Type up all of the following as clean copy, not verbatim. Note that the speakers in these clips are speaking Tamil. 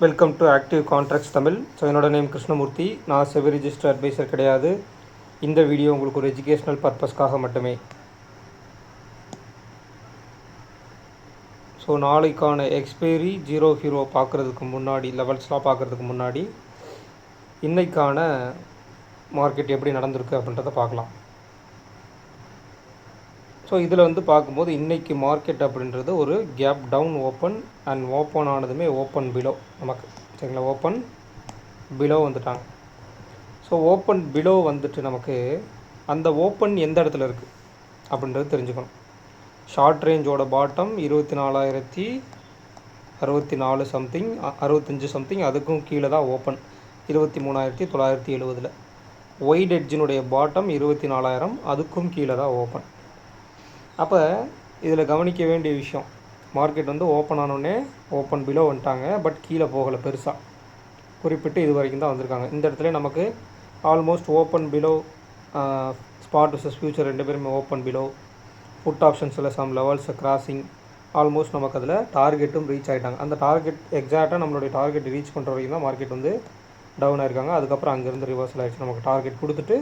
Welcome to active contracts Tamil. So என்னோட நேம் கிருஷ்ணமூர்த்தி. நான் செவி ரிஜிஸ்டர் அட்வைசர் கிடையாது. இந்த வீடியோ உங்களுக்கு ஒரு எஜுகேஷ்னல் பர்பஸ்க்காக மட்டுமே. ஸோ நாளைக்கான எக்ஸ்பைரி ஜீரோ ஹீரோ பார்க்குறதுக்கு முன்னாடி, லெவல்ஸ்லாம் பார்க்குறதுக்கு முன்னாடி இன்றைக்கான மார்க்கெட் எப்படி நடந்திருக்கு அப்படின்றத பார்க்கலாம். ஸோ இதில் பார்க்கும்போது இன்றைக்கி மார்க்கெட் அப்படின்றது ஒரு gap down open and open ஆனதுமே ஓப்பன் பிலோ நமக்கு, சரிங்களா? ஓப்பன் பிலோ வந்துட்டாங்க. ஸோ ஓப்பன் பிலோ வந்துட்டு நமக்கு அந்த ஓப்பன் எந்த இடத்துல இருக்குது அப்படின்றது தெரிஞ்சுக்கணும். ஷார்ட் ரேஞ்சோட பாட்டம் 24,064 சம்திங், 65 சம்திங், அதுக்கும் கீழே தான் ஓப்பன் 23,970. ஒயிட் எட்ஜினுடைய பாட்டம் 24,000, அதுக்கும் கீழே தான் ஓப்பன். அப்போ இதில் கவனிக்க வேண்டிய விஷயம், மார்க்கெட் ஓப்பன் ஆனோடனே ஓப்பன் பிலோ வந்துட்டாங்க. பட் கீழே போகலை பெருசாக, குறிப்பிட்டு இது வரைக்கும் தான் வந்திருக்காங்க. இந்த இடத்துல நமக்கு almost open below, spot versus future ரெண்டு பேருமே ஓப்பன் பிலோ, புட் ஆப்ஷன்ஸில் சம் லெவல்ஸை கிராசிங், ஆல்மோஸ்ட் நமக்கு அதில் டார்கெட்டும் ரீச் ஆகிட்டாங்க. அந்த டார்கெட் எக்ஸாக்டாக நம்மளுடைய டார்கெட் ரீச் பண்ணுற வரைக்கும் தான் மார்க்கெட் டவுன் ஆகிருக்காங்க. அதுக்கப்புறம் அங்கேருந்து ரிவர்சல் ஆகிடுச்சு. நமக்கு டார்கெட் கொடுத்துட்டு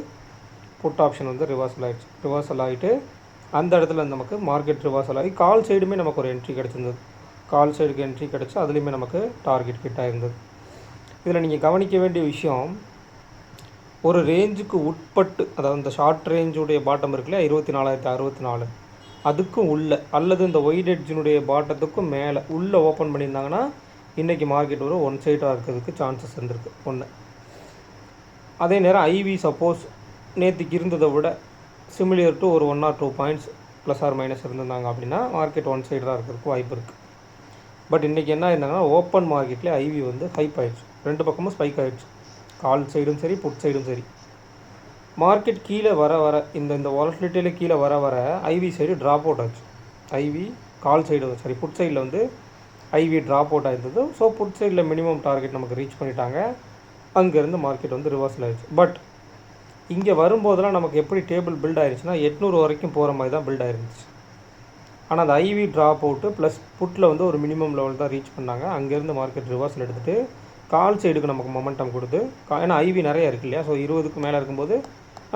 புட் ஆப்ஷன் ரிவர்சல் ஆகிட்டு அந்த இடத்துல நமக்கு மார்க்கெட் ரிவர்சல் ஆகி கால் சைடுமே நமக்கு ஒரு என்ட்ரி கிடச்சிருந்தது. கால் சைடுக்கு என்ட்ரி கிடச்சி அதுலேயுமே நமக்கு டார்கெட் ஹிட் ஆகிருந்தது. இதில் நீங்கள் கவனிக்க வேண்டிய விஷயம், ஒரு ரேஞ்சுக்கு உட்பட்டு, அதாவது இந்த ஷார்ட் ரேஞ்சுடைய பாட்டம் இருக்குல்லையா 24,064, அதுக்கும் உள்ள அல்லது இந்த ஒயிட் எட்ஜினுடைய பாட்டத்துக்கும் மேலே உள்ளே ஓப்பன் பண்ணியிருந்தாங்கன்னா இன்றைக்கி மார்க்கெட் ஒரு ஒன் சைடாக இருக்கிறதுக்கு சான்சஸ் இருந்திருக்கு ஒன்று. அதே நேரம் ஐவி சப்போஸ் நேற்றுக்கு இருந்ததை விட சிமிலியர் டு ஒரு 1 or 2 points plus or minus இருந்திருந்தாங்க அப்படின்னா மார்க்கெட் ஒன் சைடு தான் இருக்கிறதுக்கு வாய்ப்பு இருக்குது. பட் இன்றைக்கி என்ன இருந்தாங்கன்னா ஓப்பன் மார்க்கெட்லேயே ஐவி ஹைப் ஆகிடுச்சு, ரெண்டு பக்கமும் ஸ்பைக் ஆகிடுச்சு, கால் சைடும் சரி புட் சைடும் சரி. மார்க்கெட் கீழே வர இந்த வாலட்டிலிட்டியில் கீழே வர ஐவி சைடு ட்ராப் அவுட் ஆச்சு. ஐவி கால் சைடு சரி புட் சைடில் ஐவி ட்ராப் அவுட் ஆகிருந்தது. ஸோ புட் சைடில் மினிமம் டார்கெட் நமக்கு ரீச் பண்ணிட்டாங்க. அங்கேருந்து மார்க்கெட் ரிவர்சல் ஆகிடுச்சு. பட் இங்கே வரும்போதெல்லாம் நமக்கு எப்படி டேபிள் பில்ட் ஆகிடுச்சுன்னா 800 வரைக்கும் போகிற மாதிரி தான் பில்ட் ஆகிருந்துச்சு. ஆனால் அந்த ஐவி ட்ராப் அவுட்டு ப்ளஸ் புட்டில் ஒரு மினிமம் லெவல் தான் ரீச் பண்ணாங்க. அங்கேருந்து மார்க்கெட் ரிவர்சல் எடுத்துகிட்டு கால் சைடுக்கு நமக்கு மொமெண்டம் கொடுத்து, ஏன்னா ஐவி நிறையா இருக்குது இல்லையா, ஸோ 20க்கு மேலே இருக்கும்போது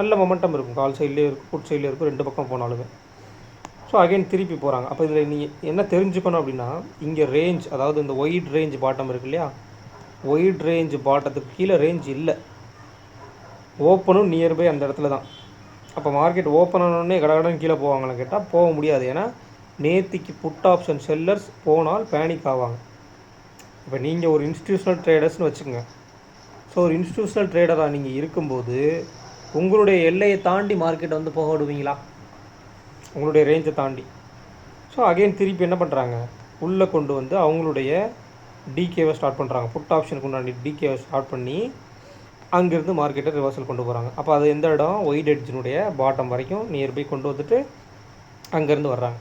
நல்ல மொமெண்டம் இருக்கும். கால் சைட்லேயே இருக்கும், புட் சைட்லேயே இருக்கும், ரெண்டு பக்கம் போனாலுமே. ஸோ அகைன் திருப்பி போகிறாங்க. அப்போ இதில் நீங்கள் என்ன தெரிஞ்சுக்கணும் அப்படின்னா, இங்கே ரேஞ்ச், அதாவது இந்த ஒயிட் ரேஞ்ச் பாட்டம் இருக்கு இல்லையா, ஒயிட் ரேஞ்ச் பாட்டத்துக்கு கீழே ரேஞ்ச் இல்லை, ஓப்பனும் நியர்பை அந்த இடத்துல தான். அப்போ மார்க்கெட் ஓப்பன் ஆனோடனே கடகடன் கீழே போவாங்கன்னு கேட்டால் போக முடியாது. ஏன்னா நேற்றுக்கு புட் ஆப்ஷன் செல்லர்ஸ் போனால் பேனிக் ஆவாங்க. இப்போ நீங்கள் ஒரு இன்ஸ்டிடியூஷனல் ட்ரேடர்ஸ்னு வச்சுக்கோங்க. ஸோ ஒரு இன்ஸ்டிடியூஷனல் ட்ரேடராக நீங்கள் இருக்கும்போது உங்களுடைய எல்லையை தாண்டி மார்க்கெட் போக விடுவீங்களா? உங்களுடைய ரேஞ்சை தாண்டி. ஸோ அகெயின் திருப்பி என்ன பண்ணுறாங்க, உள்ளே கொண்டு அவங்களுடைய டிகேவை ஸ்டார்ட் பண்ணுறாங்க. புட் ஆப்ஷனுக்கு உண்டாண்டி டிகேவை ஸ்டார்ட் பண்ணி அங்கேருந்து மார்க்கெட்டை ரிவர்சல் கொண்டு போகிறாங்க. அப்போ அது எந்த இடம், ஒயிட் எட்ஜினுடைய பாட்டம் வரைக்கும் நியர்பை கொண்டு வந்துட்டு அங்கேருந்து வர்றாங்க.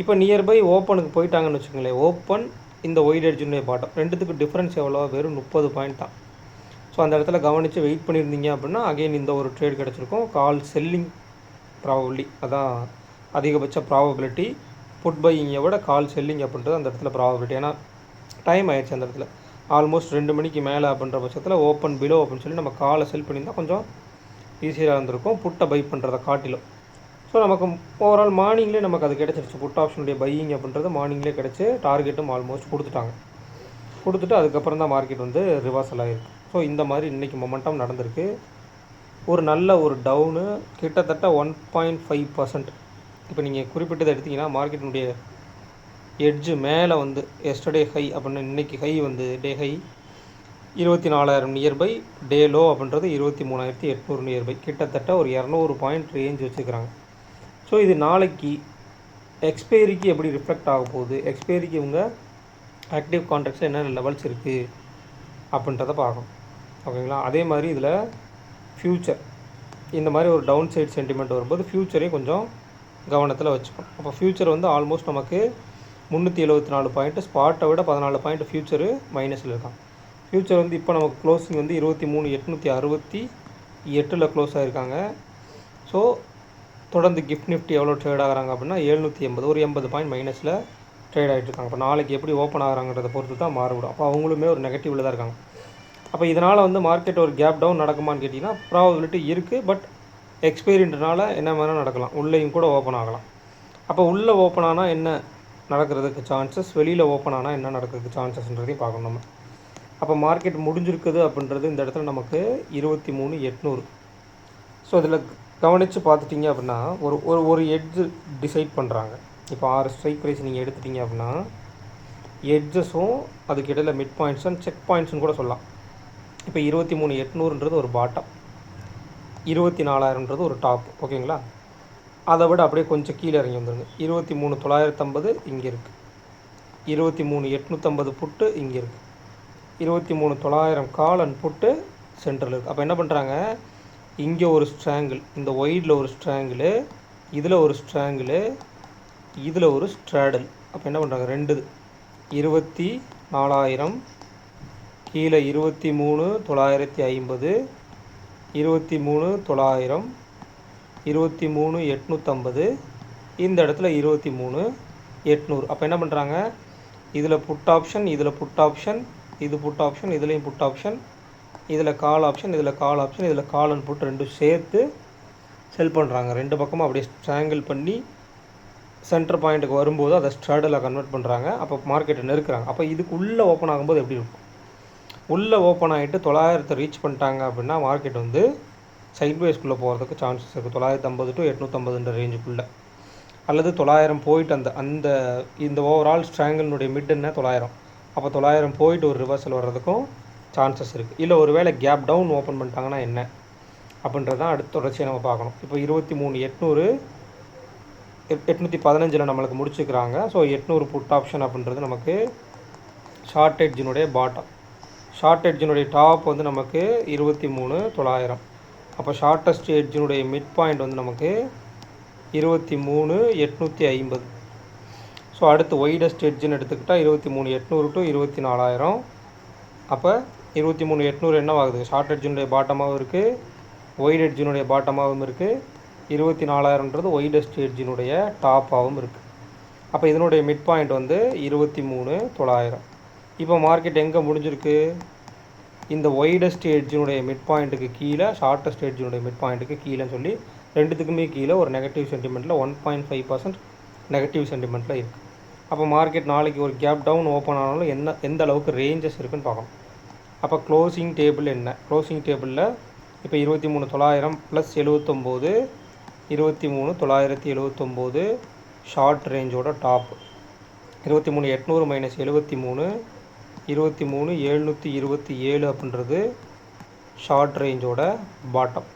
இப்போ நியர்பை ஓப்பனுக்கு போயிட்டாங்கன்னு வச்சுக்கோங்களேன். ஓப்பன் இந்த ஒயிட் எட்ஜினுடைய பாட்டம் ரெண்டுத்துக்கு டிஃப்ரென்ஸ் எவ்வளோ, வெறும் 30 பாயிண்ட் தான். ஸோ அந்த இடத்துல கவனித்து வெயிட் பண்ணியிருந்தீங்க அப்படின்னா அகெயின் இந்த ஒரு ட்ரேட் கிடச்சிருக்கும். கால் செல்லிங் ப்ராபபிலிட்டி, அதான் அதிகபட்ச ப்ராபபிலிட்டி. புட் பையிங்கை விட கால் செல்லிங் அப்படின்றது அந்த இடத்துல ப்ராபபிலிட்டி. ஏன்னா டைம் ஆயிடுச்சு அந்த இடத்துல, ஆல்மோஸ்ட் 2 மணிக்கு மேலே அப்படின்ற பட்சத்தில் ஓப்பன் பிலோ அப்படின்னு சொல்லி நம்ம காலை செல் பண்ணியிருந்தால் கொஞ்சம் ஈஸியாக இருந்திருக்கும் புட்டை பை பண்ணுறதை காட்டிலும். ஸோ நமக்கு ஓவரால் மார்னிங்லேயே நமக்கு அது கிடச்சிருச்சு. புட் ஆப்ஷனுடைய பையிங் அப்படின்றது மார்னிங்லேயே கிடச்சி டார்கெட்டும் ஆல்மோஸ்ட் கொடுத்துட்டு அதுக்கப்புறம் தான் மார்க்கெட் ரிவர்சல் ஆகிருக்கு. ஸோ இந்த மாதிரி இன்றைக்கி மொமெண்டம் நடந்திருக்கு. ஒரு நல்ல ஒரு டவுனு கிட்டத்தட்ட 1.5%. இப்போ நீங்கள் குறிப்பிட்டதை எடுத்திங்கன்னா மார்க்கெட்டினுடைய எட்ஜு மேலே எஸ்டர்டே ஹை அப்படின்னா இன்றைக்கி ஹை டே ஹை 24,000 நியர்பை, டே லோ அப்படின்றது 23,800 நியர்பை. கிட்டத்தட்ட ஒரு 200 பாயிண்ட் ரேஞ்ச் வச்சுக்கிறாங்க. ஸோ இது நாளைக்கு எக்ஸ்பைரிக்கு எப்படி ரிஃப்ளெக்ட் ஆக போகுது, எக்ஸ்பைரிக்கு ஆக்டிவ் கான்ட்ராக்ட்ஸில் என்னென்ன லெவல்ஸ் இருக்குது அப்படின்றத பார்க்கணும். ஓகேங்களா? அதே மாதிரி இதில் ஃப்யூச்சர் இந்த மாதிரி ஒரு டவுன் சைட் சென்டிமெண்ட் வரும்போது ஃப்யூச்சரையும் கொஞ்சம் கவனத்தில் வச்சுக்கணும். அப்போ ஃப்யூச்சர் ஆல்மோஸ்ட் நமக்கு 374 பாயிண்ட்டு, ஸ்பாட்டை விட 14 பாயிண்ட் ஃப்யூச்சரு மைனஸில் இருக்காங்க. ஃப்யூச்சர் இப்போ நமக்கு க்ளோசிங் 23,868 க்ளோஸ் ஆகிருக்காங்க. ஸோ தொடர்ந்து கிஃப்ட் நிஃப்டி எவ்வளோ ட்ரேட் ஆகிறாங்க அப்படின்னா 780, ஒரு 80 பாயிண்ட் மைனஸில் ட்ரேட் ஆகிட்டு இருக்காங்க. இப்போ நாளைக்கு எப்படி ஓப்பன் ஆகிறாங்கிறத பொறுத்து தான் மாறுபடும். அப்போ அவங்களுமே ஒரு நெகட்டிவில் தான் இருக்காங்க. அப்போ இதனால் வந்து மார்க்கெட் ஒரு கேப் டவுன் நடக்குமான்னு கேட்டிங்கன்னா ப்ராபபிலிட்டி இருக்குது. பட் எக்ஸ்பைரின்றனால என்ன வேணால் நடக்கலாம், உள்ளேயும் கூட ஓப்பன் ஆகலாம். அப்போ உள்ளே ஓப்பன் ஆனால் என்ன நடக்கிறதுக்கு சான்சஸ், வெளியில் ஓப்பன் ஆனால் என்ன நடக்கிறதுக்கு சான்சஸ்ன்றதையும் பார்க்கணும் நம்ம. அப்போ மார்க்கெட் முடிஞ்சிருக்குது அப்படின்றது இந்த இடத்துல நமக்கு 23,800. ஸோ இதில் கவனித்து பார்த்துட்டிங்க அப்படின்னா ஒரு ஒரு ஒரு எட்ஜு டிசைட் பண்ணுறாங்க. இப்போ 6 ஸ்ட்ரைக் ப்ரைஸ் நீங்கள் எடுத்துட்டிங்க அப்படின்னா எட்ஜஸும் அதுக்கு இடையில் மிட் பாயிண்ட்ஸ் அண்ட் செக் பாயிண்ட்ஸ்னு கூட சொல்லலாம். இப்போ 23,800ன்றது ஒரு பாட்டம், 24,000ன்றது ஒரு டாப். ஓகேங்களா? அதை விட அப்படியே கொஞ்சம் கீழே இறங்கி வந்துடுங்க. 23,950 இங்கே இருக்குது, 23,850 புட்டு இங்கே இருக்குது, 23,900 கால் அண்ட் புட்டு சென்டரில் இருக்குது. அப்போ என்ன பண்ணுறாங்க, இங்கே ஒரு ஸ்ட்ராங்கிள், இந்த ஒயிடில் ஒரு ஸ்ட்ராங்கிள், இதில் ஒரு ஸ்ட்ராங்கிள், இதில் ஒரு ஸ்ட்ராடல். அப்போ என்ன பண்ணுறாங்க, 2 24,000 கீழே 23,950, 23,900, 23,850, இந்த இடத்துல 23,800. அப்போ என்ன பண்ணுறாங்க, இதில் புட் ஆப்ஷன், இதில் புட் ஆப்ஷன், இது புட் ஆப்ஷன், இதுலேயும் புட் ஆப்ஷன், இதில் கால் ஆப்ஷன், இதில் கால் ஆப்ஷன், இதில் கால் அண்ட் புட் ரெண்டும் சேர்த்து செல் பண்ணுறாங்க. 2 பக்கமும் அப்படியே ஸ்ட்ராங்கிள் பண்ணி சென்டர் பாயிண்ட்டுக்கு வரும்போது அதை ஸ்ட்ராடலில் கன்வெர்ட் பண்ணுறாங்க. அப்போ மார்க்கெட்டை நெருக்கிறாங்க. அப்போ இதுக்கு உள்ளே ஓப்பன் ஆகும்போது எப்படி இருக்கும், உள்ளே ஓப்பன் ஆகிட்டு 900 ரீச் பண்ணிட்டாங்க அப்படின்னா மார்க்கெட் வந்து சைட்வேஸ்க்குள்ளே போகிறதுக்கு சான்சஸ் இருக்குது. 950 to 850 ரேஞ்சுக்குள்ளே, அல்லது 900 போயிட்டு அந்த இந்த ஓவரால் ஸ்ட்ராங்கிள்னுடைய மிட் என்ன 900. அப்போ 900 போயிட்டு ஒரு ரிவர்சல் வர்றதுக்கும் சான்சஸ் இருக்குது. இல்லை ஒரு வேளை கேப் டவுன் ஓப்பன் பண்ணிட்டாங்கன்னா என்ன அப்படின்றது தான் அடுத்த தொடர்ச்சியை நம்ம பார்க்கணும். இப்போ 23,800 815 நம்மளுக்கு முடிச்சுக்கிறாங்க. ஸோ 800 புட் ஆப்ஷன் அப்படின்றது நமக்கு ஷார்ட் எட்ஜினுடைய பாட்டம். ஷார்ட் எட்ஜினுடைய டாப் வந்து நமக்கு 23,900. அப்போ ஷார்ட்டஸ்ட் எட்ஜினுடைய மிட் பாயிண்ட் வந்து நமக்கு 23,850. ஸோ அடுத்து ஒய்டஸ்ட் எட்ஜுன்னு எடுத்துக்கிட்டால் 23,800 to 24,000. அப்போ 23,800 என்னவாகுது, ஷார்ட் எட்ஜினுடைய பாட்டமாகவும் இருக்குது, ஒய்ட் எட்ஜினுடைய பாட்டமாகவும் இருக்குது. 24,000ன்றது ஒய்டஸ்ட் எட்ஜினுடைய டாப்பாகவும் இருக்குது. அப்போ இதனுடைய மிட் பாயிண்ட் வந்து 23,900. இப்போ மார்க்கெட் எங்கே முடிஞ்சிருக்கு, இந்த ஒய்டஸ்ட் எட்ஜினுடைய மிட் பாயிண்ட்டுக்கு கீழே, ஷார்ட்டஸ்ட் எட்ஜினுடைய மிட் பாயிண்ட்டுக்கு கீழேன்னு சொல்லி ரெண்டுத்துக்குமே கீழே ஒரு நெகட்டிவ் சென்டிமெண்ட்டில் 1.5% நெகட்டிவ் சென்டிமெண்ட்டில் இருக்குது. அப்போ மார்க்கெட் நாளைக்கு ஒரு கேப் டவுன் ஓப்பன் ஆனாலும் எந்த அளவுக்கு ரேஞ்சஸ் இருக்குதுன்னு பார்க்கணும். அப்போ க்ளோசிங் டேபிள் என்ன, க்ளோசிங் டேபிளில் இப்போ 23,900 ப்ளஸ் 79, 23,979 ஷார்ட் ரேஞ்சோட டாப், 23,800 மைனஸ் 73, 23,727 அப்படின்றது ஷார்ட் ரேஞ்சோட பாட்டம்,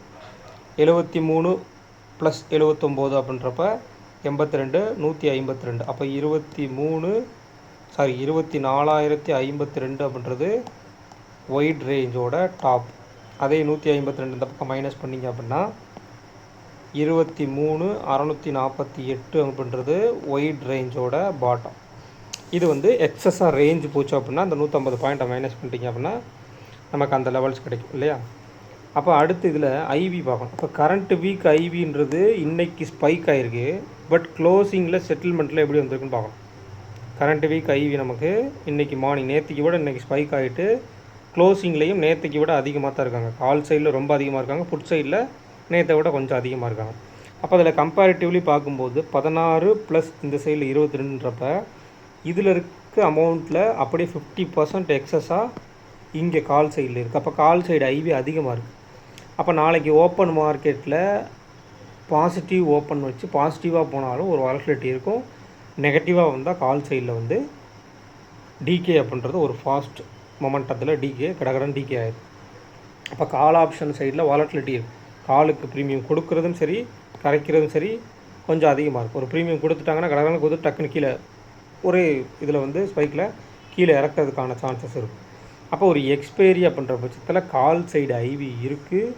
73 ப்ளஸ் 79 அப்படின்றப்ப 82, 152. அப்போ 24,052 அப்படின்றது ஒயிட் ரேஞ்சோட டாப். அதே 152 இந்த பக்கம் மைனஸ் பண்ணிங்க அப்படின்னா 23,648 அப்படின்றது ஒயிட் ரேஞ்சோட பாட்டம். இது வந்து எக்ஸஸாக ரேஞ்சு போச்சு அப்படின்னா அந்த 150 பாயிண்ட்டை மைனஸ் பண்ணிட்டீங்க அப்படின்னா நமக்கு அந்த லெவல்ஸ் கிடைக்கும் இல்லையா. அப்போ அடுத்து இதில் ஐவி பார்க்கணும். இப்போ கரண்ட் வீக் ஐவின்றது இன்றைக்கி ஸ்பைக் ஆகிருக்கு, பட் க்ளோசிங்கில் செட்டில்மெண்ட்டில் எப்படி வந்திருக்குன்னு பார்க்கணும். கரண்ட் வீக் ஐவி நமக்கு இன்றைக்கி மார்னிங் நேற்றுக்கு விட இன்றைக்கி ஸ்பைக் ஆகிட்டு க்ளோசிங்லேயும் நேற்றுக்கு விட அதிகமாக தான் இருக்காங்க. கால் சைடில் ரொம்ப அதிகமாக இருக்காங்க, புட் சைடில் நேற்றை விட கொஞ்சம் அதிகமாக இருக்காங்க. அப்போ அதில் கம்பேரிட்டிவ்லி பார்க்கும்போது 16 ப்ளஸ் இந்த சைடில் 22ன்றப்ப இதில் இருக்க அமௌண்ட்டில் அப்படியே 50% எக்ஸஸாக இங்கே கால் சைடில் இருக்குது. அப்போ கால் சைடு ஐவி அதிகமாக இருக்குது. அப்போ நாளைக்கு ஓப்பன் மார்க்கெட்டில் பாசிட்டிவ் ஓப்பன் வச்சு பாசிட்டிவாக போனாலும் ஒரு வாலட்டிலிட்டி இருக்கும், நெகட்டிவாக வந்தால் கால் சைடில் வந்து டிகே அப்படின்றது ஒரு ஃபாஸ்ட் மொமெண்டத்தில் டிகே கடகடன் டிகே ஆகிடும். அப்போ கால் ஆப்ஷன் சைடில் வாலட்டிலிட்டி இருக்குது. காலுக்கு ப்ரீமியம் கொடுக்குறதும் சரி கரைக்கிறதும் சரி கொஞ்சம் அதிகமாக இருக்கும். ஒரு ப்ரீமியம் கொடுத்துட்டாங்கன்னா கடகடன் கொடுத்து டக்குன்னு கீழே ஒரு இதில் வந்து ஸ்பைக்கில் கீழே இறக்கிறதுக்கான சான்சஸ் இருக்கும். அப்போ ஒரு எக்ஸ்பைரி அப்படின்ற பட்சத்தில் கால் சைடு ஐவி இருக்குது,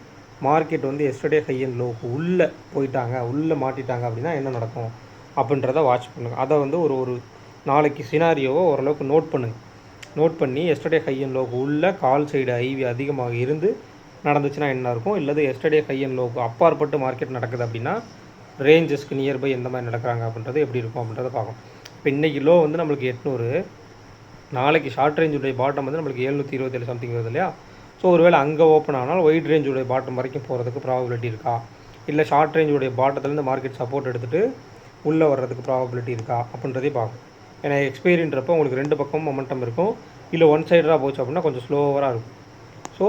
மார்க்கெட் வந்து எஸ்டர்டே ஹை அண்ட் லோக்கு உள்ளே போயிட்டாங்க, உள்ளே மாட்டிட்டாங்க அப்படின்னா என்ன நடக்கும் அப்படின்றத வாட்ச் பண்ணுங்கள். அதை வந்து ஒரு நாளைக்கு சினாரியோவை ஓரளவுக்கு நோட் பண்ணுங்கள். நோட் பண்ணி எஸ்டர்டே ஹை அண்ட் லோக்கு உள்ளே கால் சைடு ஐவி அதிகமாக இருந்து நடந்துச்சுன்னா என்ன இருக்கும், இல்லது எஸ்டர்டே ஹை அண்ட் லோக்கு அப்பாற்பட்டு மார்க்கெட் நடக்குது அப்படின்னா ரேஞ்சஸ்க்கு நியர்பை எந்த மாதிரி நடக்கிறாங்க அப்படின்றது எப்படி இருக்கும் அப்படின்றத பார்க்கணும். இப்போ இன்றைக்கி லோ வந்து நம்மளுக்கு 800, நாளைக்கு ஷார்ட் ரேஞ்சுடைய பாட்டம் வந்து நம்மளுக்கு 727 சம்திங் வருது இல்லையா. ஸோ ஒருவேளை அங்கே ஓப்பன் ஆனால் ஒயிட் ரேஞ்சுடைய பாட்டம் வரைக்கும் போகிறதுக்கு ப்ராபபிலிட்டி இருக்கா, இல்லை ஷார்ட் ரேஞ்சுடைய பாட்டத்துலேருந்து மார்க்கெட் சப்போர்ட் எடுத்துகிட்டு உள்ளே வர்றதுக்கு ப்ராபபிலிட்டி இருக்கா அப்படின்றதே பார்க்கும். ஏன்னா எக்ஸ்பைரின்றப்போ உங்களுக்கு 2 பக்கம் மொமெண்டம் இருக்கும். இல்லை ஒன் சைடராக போச்சு அப்படின்னா கொஞ்சம் ஸ்லோவராக இருக்கும். ஸோ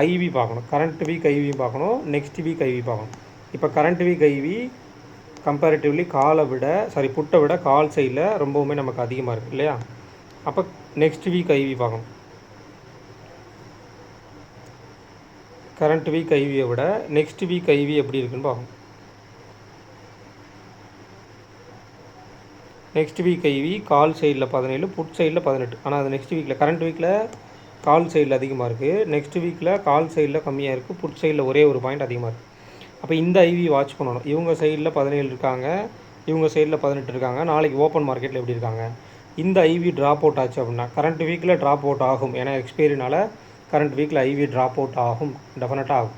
ஐவி பார்க்கணும், கரண்ட் வீக் ஐவி பார்க்கணும், நெக்ஸ்ட் வீக் ஐவி பார்க்கணும். இப்போ கரண்ட் வீக் ஐவி கம்பேரிட்டிவ்லி புட்டை விட கால் சைடில் ரொம்பவுமே நமக்கு அதிகமாக இருக்குது இல்லையா. அப்போ நெக்ஸ்ட் வீக் ஐவி பார்க்கணும். கரண்ட் வீக் ஐவியை விட நெக்ஸ்ட் வீக் ஐவி எப்படி இருக்குன்னு பார்க்கணும். நெக்ஸ்ட் வீக் ஐவி கால் சைடில் 17, புட் சைடில் 18. ஆனால் அது நெக்ஸ்ட் வீக்கில், கரண்ட் வீக்கில் கால் சைடில் அதிகமாக இருக்குது, நெக்ஸ்ட் வீக்கில் கால் சைடில் கம்மியாக இருக்குது, புட் சைடில் ஒரே ஒரு பாயிண்ட் அதிகமாக இருக்குது. அப்போ இந்த ஐவி வாட்ச் பண்ணணும். இவங்க சைடில் 17 இருக்காங்க, இவங்க சைடில் 18 இருக்காங்க. நாளைக்கு ஓப்பன் மார்க்கெட்டில் எப்படி இருக்காங்க. இந்த ஐவி ட்ராப் அவுட் ஆச்சு அப்படின்னா கரண்ட் வீக்கில் ட்ராப் அவுட் ஆகும். ஏன்னா எக்ஸ்பைரினால் கரண்ட் வீக்கில் ஐவி ட்ராப் அவுட் ஆகும், டெஃபினட்டாக ஆகும்.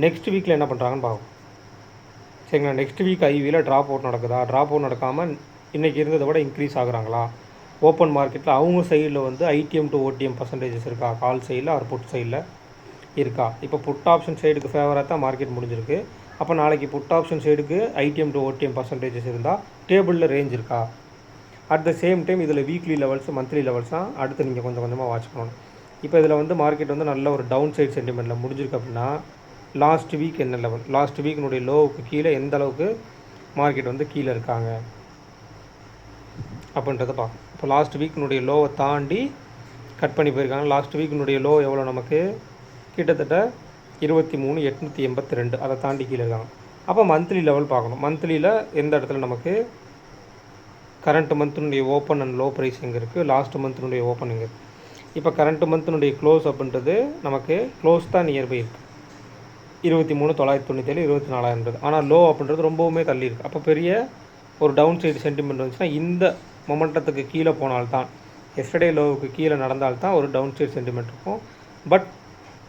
நெக்ஸ்ட் வீக்கில் என்ன பண்ணுறாங்கன்னு பார்க்கும். சரிங்களா. நெக்ஸ்ட் வீக் ஐவியில் ட்ராப் அவுட் நடக்குதா, ட்ராப் அவுட் நடக்காமல் இன்றைக்கி இருந்ததை விட இன்க்ரீஸ் ஆகுறாங்களா. ஓப்பன் மார்க்கெட்டில் அவங்க சைடில் வந்து ஐடிஎம் டு ஓடிஎம் பர்சன்டேஜஸ் இருக்கா, கால் சைடில் ஆர் புட் சைடில் இருக்கா. இப்போ புட் ஆப்ஷன் சைடுக்கு ஃபேவராக தான் மார்க்கெட் முடிஞ்சிருக்கு. அப்போ நாளைக்கு புட் ஆப்ஷன் சைடுக்கு ஐடிஎம் டு ஓடிஎம் பர்சன்டேஜஸ் இருந்தால் டேபிளில் ரேஞ்ச் இருக்கா. அட் த சேம் டைம் இதில் வீக்லி லெவல்ஸ் மந்த்லி லெவல்ஸ் தான் அடுத்து நீங்கள் கொஞ்சம் கொஞ்சமாக வாட்ச் பண்ணணும். இப்போ இதில் வந்து மார்க்கெட் வந்து நல்ல ஒரு டவுன் சைட் சென்டிமெண்ட்டில் முடிஞ்சிருக்கு அப்படின்னா லாஸ்ட் வீக் என்ன லெவல், லாஸ்ட் வீக்கினுடைய லோவுக்கு கீழே எந்த அளவுக்கு மார்க்கெட் வந்து கீழே இருக்காங்க அப்படின்றத பார்க்கணும். இப்போ லாஸ்ட் வீக்கினுடைய லோவை தாண்டி கட் பண்ணி போயிருக்காங்க. லாஸ்ட் வீக்கினுடைய லோ எவ்வளோ நமக்கு, கிட்டத்தட்ட 23,882, அதை தாண்டி கீழே இருக்காங்க. அப்போ மந்த்லி லெவல் பார்க்கணும். மந்த்லியில் எந்த இடத்துல நமக்கு கரண்ட் மந்த்தினுடைய ஓப்பன் அண்ட் லோ ப்ரைஸ் எங்கே இருக்குது, லாஸ்ட் மந்த்தினுடைய ஓப்பன் எங்கே இருக்குது. இப்போ கரண்ட் மந்த்தினுடைய க்ளோஸ் அப்படின்றது நமக்கு க்ளோஸ் தான் நியர்பை இருக்குது, 23,997, 24,000. ஆனால் லோ அப்படின்றது ரொம்பவுமே தள்ளி இருக்குது. அப்போ பெரிய ஒரு டவுன் சைடு சென்டிமெண்ட் வந்துச்சுன்னா இந்த மொமெண்டத்துக்கு கீழே போனால்தான், எஸ்டர்டே லோவுக்கு கீழே நடந்தால்தான் ஒரு டவுன் சைடு சென்டிமெண்ட் இருக்கும். பட்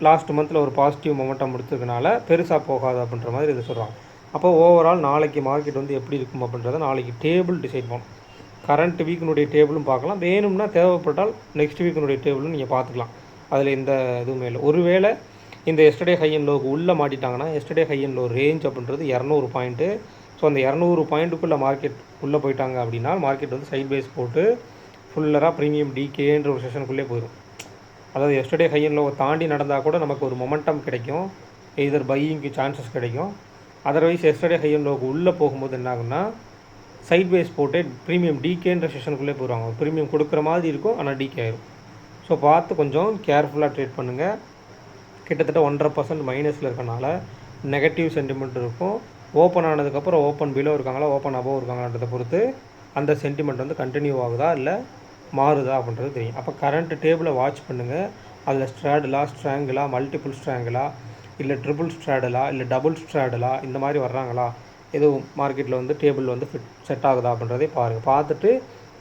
லாஸ்ட் மந்தில் ஒரு பாசிட்டிவ் மொமெண்டம் எடுத்ததுனால பெருசாக போகாது அப்படின்ற மாதிரி இது சொல்கிறாங்க. அப்போ ஓவரால் நாளைக்கு மார்க்கெட் வந்து எப்படி இருக்கும் அப்படின்றத நாளைக்கு டேபிள் டிசைட் பண்ணணும். கரண்ட் வீக்கினுடைய டேபிளும் பார்க்கலாம், வேணும்னா தேவைப்பட்டால் நெக்ஸ்ட் வீக்கினுடைய டேபிளும் நீங்கள் பார்த்துக்கலாம். அதில் எந்த இதுவுமே இல்லை. ஒருவேளை இந்த எஸ்டர்டே ஹை அண்ட் லோவுக்கு உள்ளே மாட்டிட்டாங்கன்னா yesterday high and low range அப்படின்றது 200 பாயிண்ட்டு. ஸோ அந்த 200 பாயிண்ட்டுக்குள்ளே மார்க்கெட் உள்ளே போயிட்டாங்க அப்படின்னா மார்க்கெட் வந்து சைட் பேஸ் போட்டு ஃபுல்லராக ப்ரீமியம் டிகேன்ற ஒரு செஷனுக்குள்ளே போயிடும். அதாவது எஸ்டர்டே ஹை அண்ட் லோவை தாண்டி நடந்தால் கூட நமக்கு ஒரு மொமெண்டம் கிடைக்கும், எதர் பையிங்க்கு சான்சஸ் கிடைக்கும். அதர்வைஸ் எஸ்டர்டே ஹை அண்ட் லோவுக்கு உள்ளே போகும்போது என்ன ஆகுன்னா சைட் பேஸ் போட்டு ப்ரீமியம் டிகேன்ற செஷனுக்குள்ளே போயிடுவாங்க. ப்ரீமியம் கொடுக்குற மாதிரி இருக்கும், ஆனால் டிகே ஆயிரும். ஸோ பார்த்து கொஞ்சம் கேர்ஃபுல்லாக ட்ரேட் பண்ணுங்கள். கிட்டத்தட்ட 1.5% மைனஸில் இருக்கனால நெகட்டிவ் சென்டிமெண்ட் இருக்கும். ஓப்பன் ஆனதுக்கப்புறம் ஓப்பன் பிலோ இருக்காங்களா, ஓப்பன் அபோவ் இருக்காங்கன்றதை பொறுத்து அந்த சென்டிமெண்ட் வந்து கண்டினியூ ஆகுதா இல்லை மாறுதா அப்படின்றது தெரியும். அப்போ கரண்ட் டேபிளை வாட்ச் பண்ணுங்கள். அதில் ஸ்ட்ராடலா, ஸ்ட்ராங்கிளா, மல்டிபிள் ஸ்ட்ராங்கிளா, இல்லை ட்ரிபிள் ஸ்ட்ராடலா, இல்லை டபுள் ஸ்ட்ராடலா, இந்த மாதிரி வர்றாங்களா, எதுவும் மார்க்கெட்டில் வந்து டேபிள் வந்து செட் ஆகுதா அப்படின்றதே பாருங்கள். பார்த்துட்டு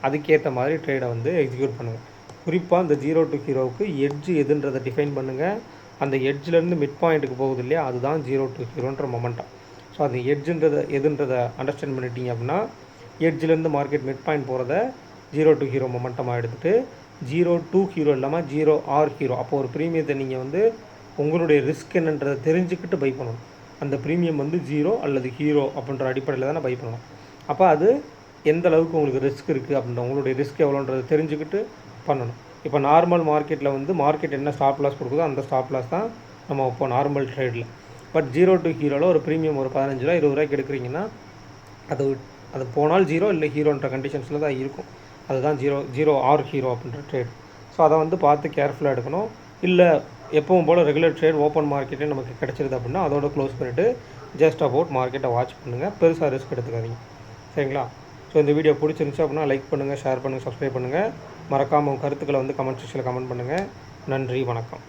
அதுக்கேற்ற மாதிரி ட்ரேடை வந்து எக்ஸிக்யூட் பண்ணுங்கள். குறிப்பாக இந்த 0 to ஹீரோவுக்கு எட்ஜ் எதுன்றதை டிஃபைன் பண்ணுங்கள். அந்த எட்ஜிலேருந்து மிட் பாயிண்ட்டுக்கு போகுது இல்லையா, அதுதான் 0 to ஹீரோன்ற மொமெண்டம். ஸோ அது எதுன்றதை அண்டர்ஸ்டாண்ட் பண்ணிட்டீங்க அப்படின்னா எட்ஜிலேருந்து மார்க்கெட் மிட் பாயிண்ட் போகிறத 0 to ஹீரோ மொமெண்டமாக எடுத்துகிட்டு 0 to ஹீரோ இல்லாமல் 0 or ஹீரோ, அப்போது ஒரு ப்ரீமியத்தை நீங்கள் வந்து உங்களுடைய ரிஸ்க் என்னன்றதை தெரிஞ்சுக்கிட்டு பை பண்ணணும். அந்த ப்ரீமியம் வந்து 0 அல்லது ஹீரோ அப்படின்ற அடிப்படையில் தானே பை பண்ணணும். அப்போ அது எந்த அளவுக்கு உங்களுக்கு ரிஸ்க் இருக்குது அப்படின்ற உங்களுடைய ரிஸ்க் எவ்வளோன்றதை தெரிஞ்சுக்கிட்டு பண்ணணும். இப்போ நார்மல் மார்க்கெட்டில் வந்து மார்க்கெட் என்ன ஸ்டாப் லாஸ் கொடுக்குதோ அந்த ஸ்டாப் லாஸ் தான் நம்ம இப்போ நார்மல் ட்ரேடில். பட் 0 to ஹீரோவில் ஒரு ப்ரீமியம் ஒரு 15 ரூபா 20 ரூபாய்க்கு எடுக்கிறீங்கன்னா அது போனால் 0 இல்லை ஹீரோன்ற கண்டிஷன்ஸில் தான் இருக்கும். அதுதான் 0 or ஹீரோ அப்படின்ற ட்ரேட். ஸோ அதை வந்து பார்த்து கேர்ஃபுல்லாக எடுக்கணும். இல்லை எப்பவும் போல் ரெகுலர் ட்ரேட் ஓப்பன் மார்க்கெட்டே நமக்கு கிடச்சிருது அப்படின்னா அதோட க்ளோஸ் பண்ணிவிட்டு ஜஸ்ட் அபவுட் மார்க்கெட்டை வாட்ச் பண்ணுங்கள். பெருசாக ரிஸ்க் எடுத்துக்காதீங்க. சரிங்களா. ஸோ இந்த வீடியோ பிடிச்சிருந்துச்சு அப்படின்னா லைக் பண்ணுங்கள், ஷேர் பண்ணுங்கள், சப்ஸ்கிரைப் பண்ணுங்கள். மறக்காமல் உங்கள் கருத்துக்களை வந்து கமெண்ட் செக்ஷனில் கமெண்ட் பண்ணுங்கள். நன்றி, வணக்கம்.